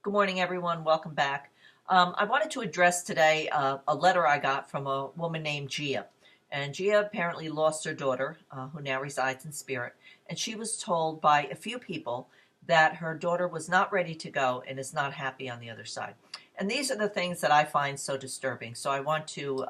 Good morning, everyone. Welcome back. I wanted to address today a letter I got from a woman named Gia. And Gia apparently lost her daughter, who now resides in spirit. And she was told by a few people that her daughter was not ready to go and is not happy on the other side. And these are the things that I find so disturbing. So I want to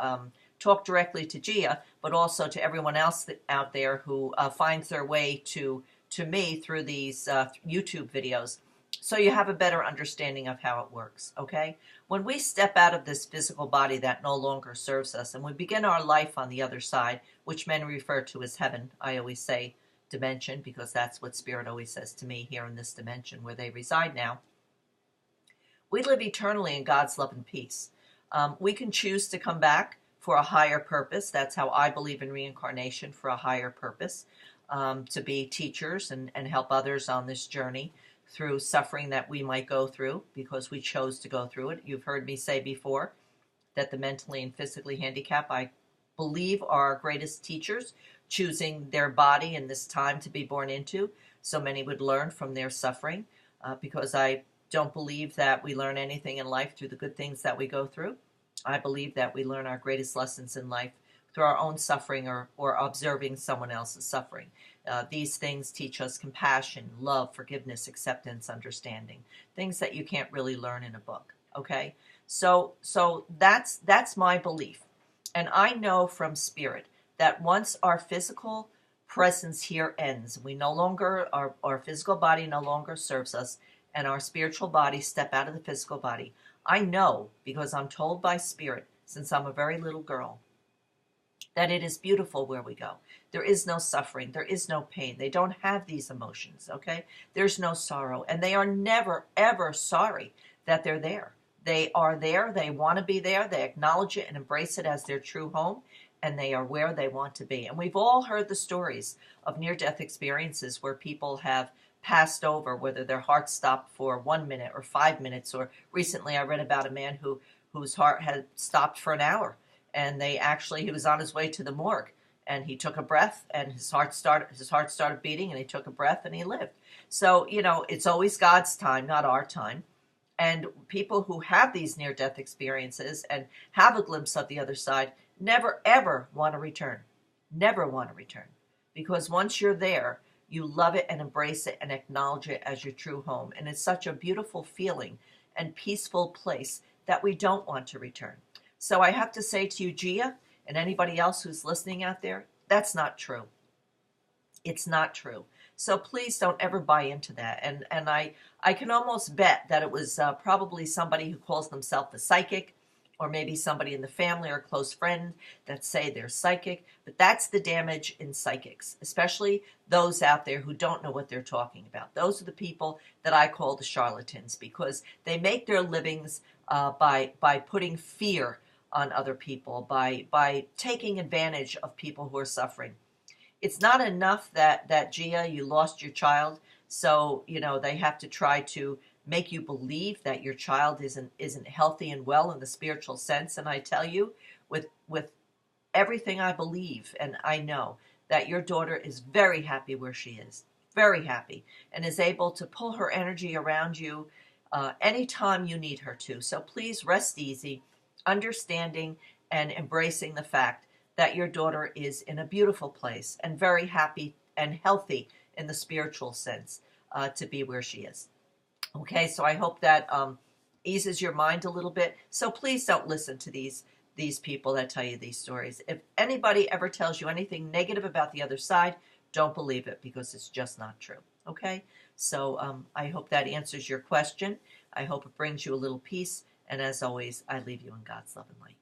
talk directly to Gia, but also to everyone else out there who finds their way to me through these YouTube videos, so you have a better understanding of how it works, okay? When we step out of this physical body that no longer serves us and we begin our life on the other side, which men refer to as heaven, I always say dimension because that's what Spirit always says to me here in this dimension where they reside now, we live eternally in God's love and peace. We can choose to come back for a higher purpose. That's how I believe in reincarnation, for a higher purpose, to be teachers and help others on this journey through suffering that we might go through because we chose to go through it. You've heard me say before that the mentally and physically handicapped, I believe, are our greatest teachers, choosing their body in this time to be born into. So many would learn from their suffering because I don't believe that we learn anything in life through the good things that we go through. I believe that we learn our greatest lessons in life through our own suffering or observing someone else's suffering. These things teach us compassion, love, forgiveness, acceptance, understanding, things that you can't really learn in a book. Okay, so that's my belief, and I know from Spirit that once our physical presence here ends, we no longer our physical body no longer serves us, and our spiritual body step out of the physical body. I know because I'm told by Spirit since I'm a very little girl that it is beautiful where we go. There is no suffering. There is no pain. They don't have these emotions, okay? There's no sorrow. And they are never, ever sorry that they're there. They are there. They want to be there. They acknowledge it and embrace it as their true home. And they are where they want to be. And we've all heard the stories of near-death experiences where people have passed over, whether their heart stopped for 1 minute or 5 minutes. Or recently I read about a man whose heart had stopped for an hour, and he was on his way to the morgue, and he took a breath and his heart started beating, and he took a breath and he lived. So it's always God's time, not our time. And people who have these near death experiences and have a glimpse of the other side never ever want to return. Never want to return, because once you're there, you love it and embrace it and acknowledge it as your true home. And it's such a beautiful feeling and peaceful place that we don't want to return. So I have to say to you, Gia, and anybody else who's listening out there, that's not true. It's not true. So please don't ever buy into that. And I can almost bet that it was probably somebody who calls themselves a psychic, or maybe somebody in the family or a close friend that say they're psychic. But that's the damage in psychics, especially those out there who don't know what they're talking about. Those are the people that I call the charlatans, because they make their livings by putting fear on other people, by taking advantage of people who are suffering. It's not enough that Gia, you lost your child, so they have to try to make you believe that your child isn't healthy and well in the spiritual sense. And I tell you, with everything I believe and I know, that your daughter is very happy where she is, very happy, and is able to pull her energy around you anytime you need her to. So please rest easy, understanding and embracing the fact that your daughter is in a beautiful place and very happy and healthy in the spiritual sense to be where she is. Okay, so I hope that eases your mind a little bit. So please don't listen to these people that tell you these stories. If anybody ever tells you anything negative about the other side, don't believe it, because it's just not true. Okay, so I hope that answers your question. I hope it brings you a little peace. And as always, I leave you in God's love and light.